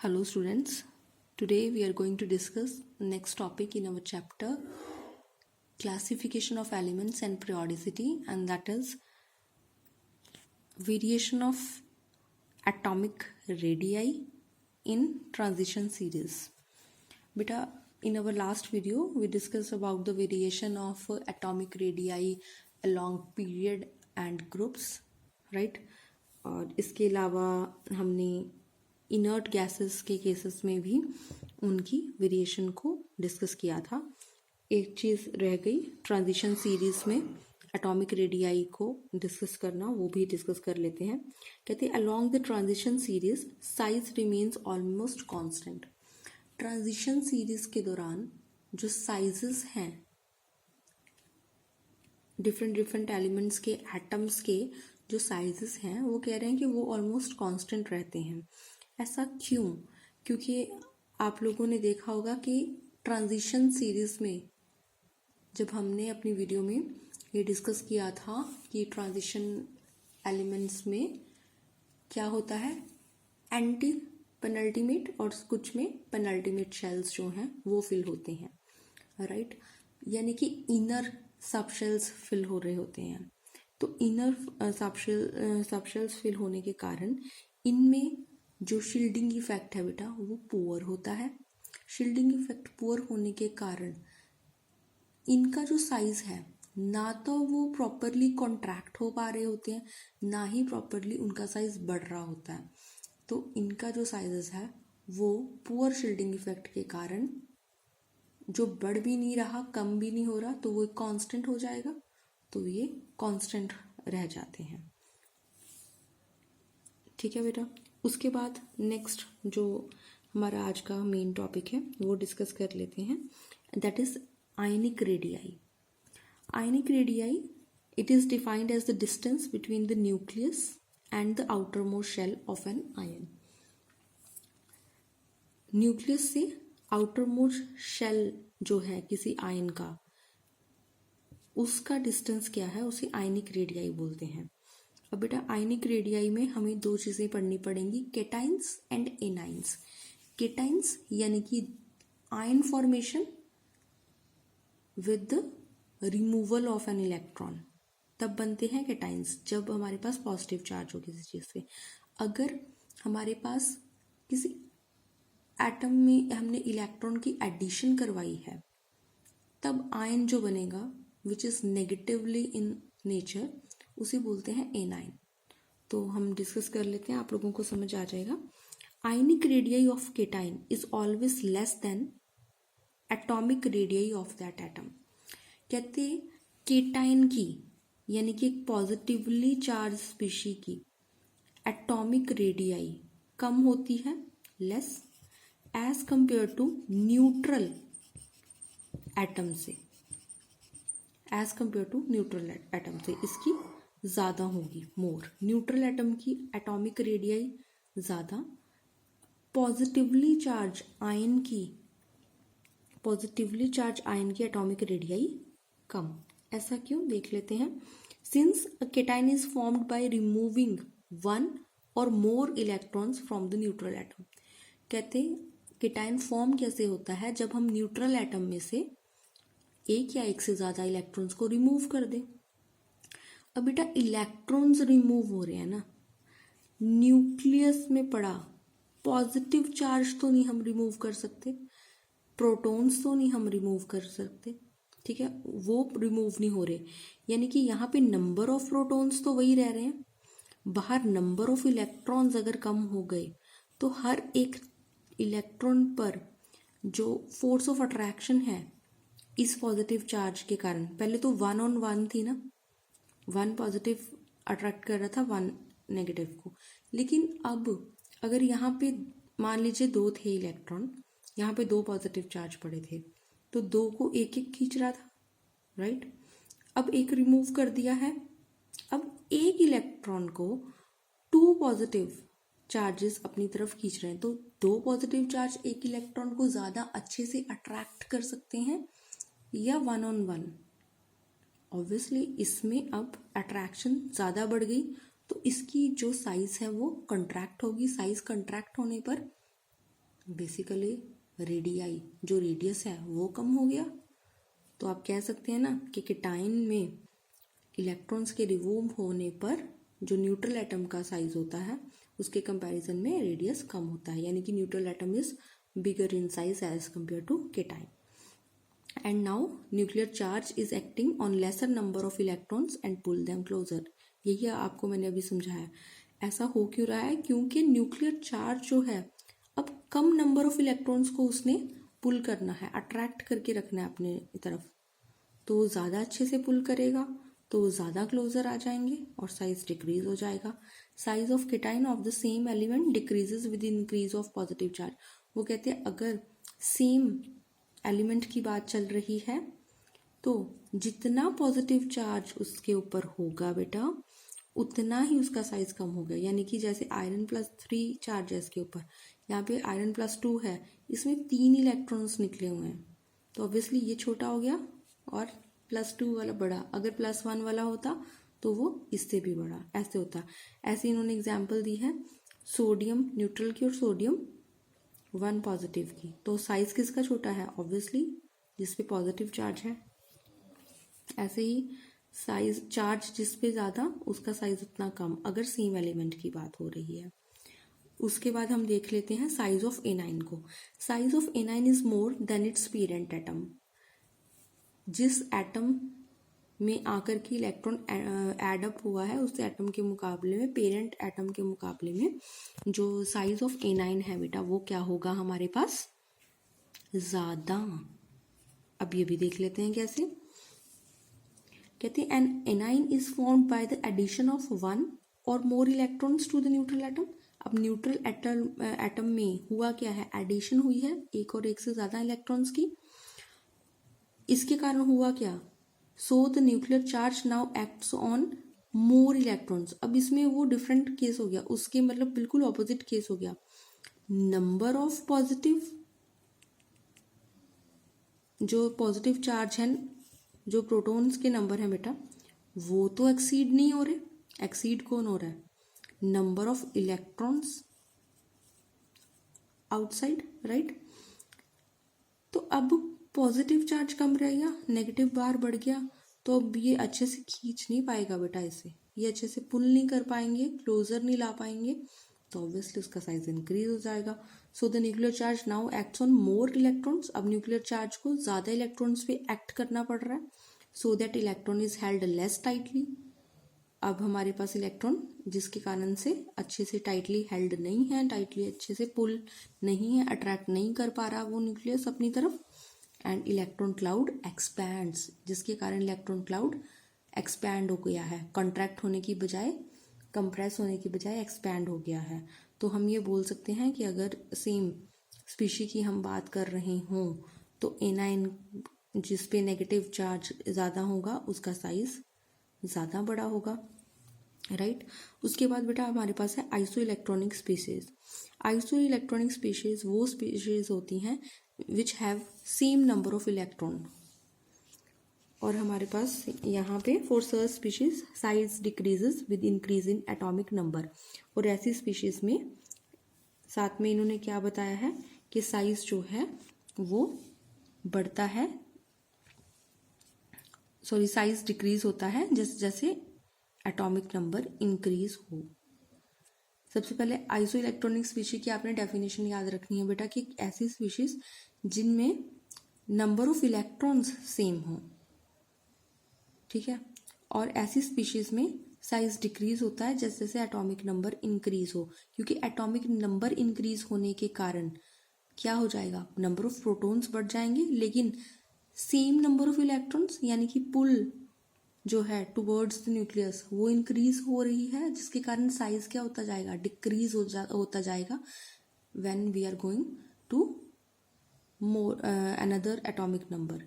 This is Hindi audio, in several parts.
Hello students, today we are going to discuss next topic in our chapter classification of elements and periodicity, and that is variation of atomic radii in transition series. Beta, in our last video we discussed about the variation of atomic radii along period and groups, right? और इसके अलावा हमने इनर्ट गैसेस के केसेस में भी उनकी वेरिएशन को डिस्कस किया था. एक चीज़ रह गई ट्रांजिशन सीरीज में एटॉमिक रेडियाई को डिस्कस करना, वो भी डिस्कस कर लेते हैं. कहते हैं along the transition series size remains almost constant. Transition series के दौरान जो साइजेस हैं डिफरेंट एलिमेंट्स के एटम्स के जो साइजेस हैं वो कह रहे हैं कि वो ऑलमोस्ट कांस्टेंट रहते हैं. ऐसा क्यों? क्योंकि आप लोगों ने देखा होगा कि ट्रांजिशन सीरीज में जब हमने अपनी वीडियो में ये डिस्कस किया था कि ट्रांजिशन एलिमेंट्स में क्या होता है, एंटी पेनल्टीमेट और कुछ में पेनल्टीमेट शेल्स जो हैं वो फिल होते हैं, राइट? यानी कि इनर सब शेल्स फिल हो रहे होते हैं. तो इनर सब शेल्स फिल होने के कारण इनमें जो शील्डिंग इफेक्ट है बेटा वो पुअर होता है. शील्डिंग इफेक्ट पुअर होने के कारण इनका जो साइज है ना तो वो प्रॉपरली कॉन्ट्रैक्ट हो पा रहे होते हैं, ना ही प्रॉपरली उनका साइज बढ़ रहा होता है. तो इनका जो साइजेस है वो पुअर शील्डिंग इफेक्ट के कारण जो बढ़ भी नहीं रहा, कम भी नहीं हो रहा, तो वो कांस्टेंट हो जाएगा. तो ये कांस्टेंट रह जाते हैं. ठीक है बेटा. उसके बाद नेक्स्ट जो हमारा आज का मेन टॉपिक है वो डिस्कस कर लेते हैं. That is ionic radii. Ionic radii it is defined as the distance between the nucleus and the outer most shell of an ion. Nucleus से आउटर मोस्ट शेल जो है किसी आयन का, उसका डिस्टेंस क्या है, उसे आयनिक रेडियाई बोलते हैं. अब बेटा आयनिक रेडियाई में हमें दो चीज़ें पढ़नी पड़ेंगी, केटाइंस एंड एनाइंस. केटाइंस यानी कि ion formation with the removal of an electron, तब बनते हैं केटाइंस जब हमारे पास पॉजिटिव चार्ज हो किसी चीज़ पे. अगर हमारे पास किसी एटम में हमने इलेक्ट्रॉन की एडिशन करवाई है तब आयन जो बनेगा which is negatively in nature उसे बोलते हैं एनाइन. तो हम डिस्कस कर लेते हैं, आप लोगों को समझ आ जाएगा. Ionic radii of cation is always less than atomic radii of that atom. कहते केटाइन की यानी कि पॉजिटिवली चार्ज स्पीशी की एटॉमिक रेडियाई कम होती है, less, as compare to neutral atom से. As compare to neutral atom से इसकी ज़्यादा होगी, मोर. न्यूट्रल एटम की एटॉमिक रेडियाई ज़्यादा, पॉजिटिवली चार्ज आयन की एटॉमिक रेडियाई कम. ऐसा क्यों, देख लेते हैं. Since a cation is formed by removing one और more electrons from the neutral atom. कहते केटाइन फॉर्म कैसे होता है, जब हम न्यूट्रल एटम में से एक या एक से ज़्यादा इलेक्ट्रॉन्स को रिमूव कर दें. अब बेटा इलेक्ट्रॉन्स रिमूव हो रहे हैं ना, न्यूक्लियस में पड़ा पॉजिटिव चार्ज तो नहीं हम रिमूव कर सकते, प्रोटॉन्स तो नहीं हम रिमूव कर सकते, ठीक है, वो रिमूव नहीं हो रहे. यानी कि यहाँ पे नंबर ऑफ प्रोटॉन्स तो वही रह रहे हैं, बाहर नंबर ऑफ इलेक्ट्रॉन्स अगर कम हो गए तो हर एक इलेक्ट्रॉन पर जो फोर्स ऑफ अट्रैक्शन है इस पॉजिटिव चार्ज के कारण, पहले तो 1-on-1 थी ना, 1 पॉजिटिव अट्रैक्ट कर रहा था 1 नेगेटिव को, लेकिन अब अगर यहाँ पे मान लीजिए 2 थे इलेक्ट्रॉन, यहाँ पे 2 पॉजिटिव चार्ज पड़े थे, तो 2 को एक एक खींच रहा था, राइट? अब एक रिमूव कर दिया है, अब एक इलेक्ट्रॉन को 2 पॉजिटिव चार्जेस अपनी तरफ खींच रहे हैं, तो 2 पॉजिटिव चार्ज एक इलेक्ट्रॉन को ज़्यादा अच्छे से अट्रैक्ट कर सकते हैं या 1-on-1. ऑब्वियसली इसमें अब अट्रैक्शन ज़्यादा बढ़ गई तो इसकी जो साइज है वो कंट्रैक्ट होगी. साइज कंट्रैक्ट होने पर बेसिकली रेडियाई, जो रेडियस है वो कम हो गया। तो आप कह सकते हैं ना कि केटाइन में इलेक्ट्रॉन्स के रिमूव होने पर जो न्यूट्रल एटम का साइज होता है उसके कंपैरिजन में रेडियस कम होता है, यानी कि neutral atom is bigger in size as compare to cation. And now nuclear charge is acting on lesser number of electrons and pull them closer. यही आपको मैंने अभी समझाया। ऐसा हो क्यों रहा है? क्योंकि न्यूक्लियर चार्ज जो है अब कम नंबर ऑफ इलेक्ट्रॉन्स को उसने पुल करना है, अट्रैक्ट करके रखना है अपने तरफ। तो वो ज़्यादा अच्छे से पुल करेगा तो वो ज़्यादा क्लोजर आ जाएंगे और साइज डिक्रीज हो जाएगा। Size of cation of the same element decreases with increase of positive charge. वो कहते हैं अगर सेम एलिमेंट की बात चल रही है तो जितना पॉजिटिव चार्ज उसके ऊपर होगा बेटा उतना ही उसका साइज कम होगा। यानी कि जैसे आयरन +3 चार्ज है इसके ऊपर, यहाँ पे आयरन +2 है, इसमें 3 इलेक्ट्रॉन्स निकले हुए हैं तो ऑब्वियसली ये छोटा हो गया और +2 वाला बड़ा। अगर +1 वाला होता तो वो इससे भी बड़ा, ऐसे होता। ऐसे इन्होंने एग्जाम्पल दी है सोडियम न्यूट्रल की और सोडियम 1 पॉजिटिव की। तो साइज किसका छोटा है? ऑब्वियसली जिसपे पॉजिटिव चार्ज है। ऐसे ही साइज चार्ज जिस पे ज़्यादा उसका साइज उतना कम, अगर सेम एलिमेंट की बात हो रही है। उसके बाद हम देख लेते हैं साइज ऑफ एनाइन को। Size of anion is more than it's parent atom. जिस एटम में आकर के इलेक्ट्रॉन एड अप हुआ है उस एटम के मुकाबले में, पेरेंट एटम के मुकाबले में जो साइज ऑफ एनाइन है बेटा वो क्या होगा हमारे पास? ज़्यादा। अब ये भी देख लेते हैं कैसे। कहते हैं an anion is formed by the addition of 1 और more electrons to the neutral atom. अब न्यूट्रल एटम में हुआ क्या है? एडिशन हुई है एक और एक से ज़्यादा इलेक्ट्रॉन्स की। इसके कारण हुआ क्या? So the nuclear charge now acts on more electrons. अब इसमें वो डिफरेंट केस हो गया, उसके मतलब बिल्कुल ऑपोजिट केस हो गया। नंबर ऑफ पॉजिटिव, जो पॉजिटिव चार्ज है, जो प्रोटॉन्स के नंबर है बेटा वो तो एक्सीड नहीं हो रहे। एक्सीड कौन हो रहा है? Number of electrons outside, right. तो अब पॉजिटिव चार्ज कम रहेगा, नेगेटिव बार बढ़ गया, तो अब ये अच्छे से खींच नहीं पाएगा बेटा इसे, ये अच्छे से पुल नहीं कर पाएंगे, क्लोजर नहीं ला पाएंगे, तो ऑब्वियसली उसका साइज इंक्रीज हो जाएगा। So the nuclear charge now acts on more electrons. अब न्यूक्लियर चार्ज को ज़्यादा इलेक्ट्रॉन्स पे एक्ट करना पड़ रहा है, so that electron is held less tightly. अब हमारे पास इलेक्ट्रॉन जिसके कारण से अच्छे से टाइटली हेल्ड नहीं है, टाइटली अच्छे से पुल नहीं है, अट्रैक्ट नहीं कर पा रहा वो न्यूक्लियस अपनी तरफ। एंड इलेक्ट्रॉन क्लाउड एक्सपैंड्स, जिसके कारण इलेक्ट्रॉन क्लाउड एक्सपैंड हो गया है, कॉन्ट्रैक्ट होने की बजाय, कंप्रेस होने की बजाय एक्सपैंड हो गया है। तो हम ये बोल सकते हैं कि अगर सेम स्पीशी की हम बात कर रहे हों तो एनाइन जिस पे नेगेटिव चार्ज ज़्यादा होगा उसका साइज ज़्यादा बड़ा होगा, राइट। उसके बाद बेटा हमारे पास है iso electronic species. Iso electronic species वो स्पीशीज होती हैं which have same number of electron. और हमारे पास यहाँ पे for search species size decreases with increase in atomic number. और ऐसी स्पीशीज में साथ में इन्होंने क्या बताया है कि साइज जो है वो बढ़ता है, सॉरी साइज डिक्रीज होता है जैसे जैसे एटॉमिक नंबर इंक्रीज हो। सबसे पहले आइसो इलेक्ट्रॉनिक स्पीशीज की आपने डेफिनेशन याद रखनी है बेटा कि ऐसी स्पीशीज जिनमें नंबर ऑफ इलेक्ट्रॉन्स सेम हो, ठीक है। और ऐसी स्पीशीज में साइज डिक्रीज होता है जैसे जैसे एटॉमिक नंबर इंक्रीज हो, क्योंकि एटॉमिक नंबर इंक्रीज होने के कारण क्या हो जाएगा? नंबर ऑफ प्रोटॉन्स बढ़ जाएंगे लेकिन सेम नंबर ऑफ इलेक्ट्रॉन्स यानी कि पुल जो है टुवर्ड्स द न्यूक्लियस वो इंक्रीज हो रही है, जिसके कारण साइज क्या होता जाएगा? डिक्रीज होता जाएगा when we are going to more another atomic number,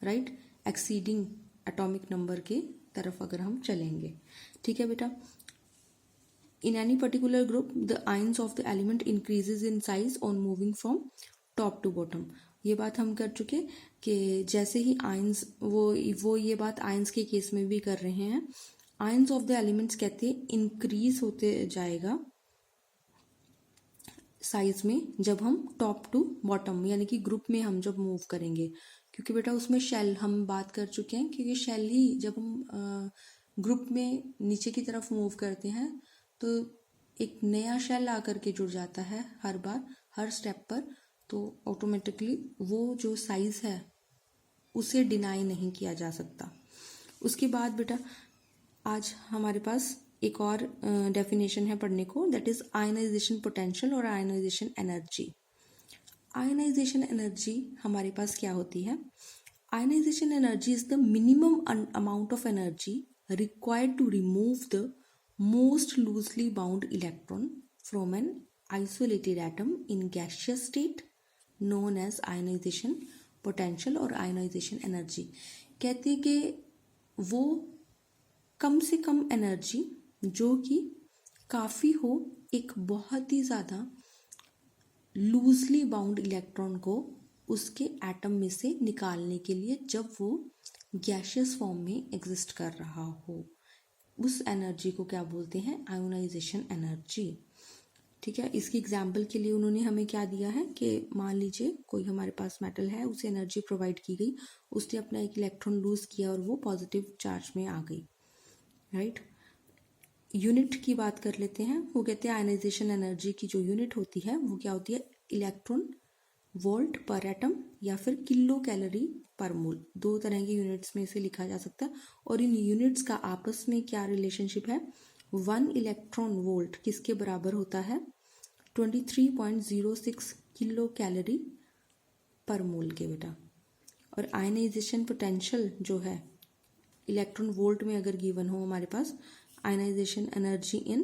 right, exceeding atomic number के तरफ अगर हम चलेंगे, ठीक है बेटा। In any particular group the ions of the element increases in size on moving from top to bottom. ये बात हम कर चुके कि जैसे ही आयंस वो ये बात आयंस के केस में भी कर रहे हैं। आयंस ऑफ द एलिमेंट्स कहते हैं इंक्रीज होते जाएगा साइज में जब हम टॉप टू बॉटम यानी कि ग्रुप में हम जब मूव करेंगे, क्योंकि बेटा उसमें शेल हम बात कर चुके हैं, क्योंकि शेल ही जब हम ग्रुप में नीचे की तरफ मूव करते हैं तो एक नया शेल आकर के जुड़ जाता है हर बार हर स्टेप पर, तो ऑटोमेटिकली वो जो साइज है उसे डिनाई नहीं किया जा सकता। उसके बाद बेटा आज हमारे पास एक और डेफिनेशन है पढ़ने को, दैट इज आयनाइजेशन पोटेंशियल और आयनाइजेशन एनर्जी। आयनाइजेशन एनर्जी हमारे पास क्या होती है? Ionization energy is the minimum amount of energy required to remove the most loosely bound electron from an isolated atom in gaseous state known as ionization potential और आयनाइजेशन एनर्जी। कहते हैं कि वो कम से कम एनर्जी जो कि काफ़ी हो एक बहुत ही ज़्यादा लूजली बाउंड इलेक्ट्रॉन को उसके एटम में से निकालने के लिए, जब वो गैसियस फॉर्म में एग्जिस्ट कर रहा हो, उस एनर्जी को क्या बोलते हैं? Ionization energy. ठीक है, इसकी एग्जाम्पल के लिए उन्होंने हमें क्या दिया है कि मान लीजिए कोई हमारे पास मेटल है, उसे एनर्जी प्रोवाइड की गई, उसने अपना एक इलेक्ट्रॉन लूज किया और वो पॉजिटिव चार्ज में आ गई, राइट। यूनिट की बात कर लेते हैं। वो कहते हैं आयनाइजेशन एनर्जी की जो यूनिट होती है वो क्या होती है? इलेक्ट्रॉन वोल्ट पर एटम या फिर किलो कैलोरी पर मोल, दो तरह की यूनिट्स में इसे लिखा जा सकता है। और इन यूनिट्स का आपस में क्या रिलेशनशिप है? 1 इलेक्ट्रॉन वोल्ट किसके बराबर होता है? 23.06 किलो कैलोरी पर मोल के बेटा। और आयनाइजेशन पोटेंशियल जो है इलेक्ट्रॉन वोल्ट में अगर गिवन हो हमारे पास, आयनाइजेशन एनर्जी इन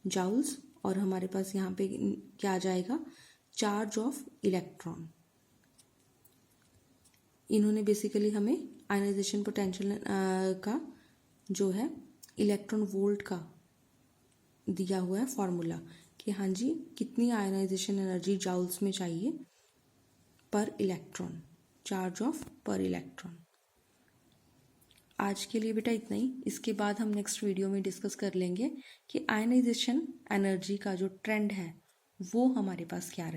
जाउल्स, और हमारे पास यहाँ पे क्या आ जाएगा? Charge of electron. इन्होंने बेसिकली हमें आयनाइजेशन पोटेंशियल का जो है इलेक्ट्रॉन वोल्ट का दिया हुआ है फॉर्मूला कि हाँ जी कितनी आयनाइजेशन एनर्जी जाउल्स में चाहिए पर इलेक्ट्रॉन, चार्ज ऑफ पर इलेक्ट्रॉन। आज के लिए बेटा इतना ही। इसके बाद हम नेक्स्ट वीडियो में डिस्कस कर लेंगे कि आयनाइजेशन एनर्जी का जो ट्रेंड है वो हमारे पास क्या रहे।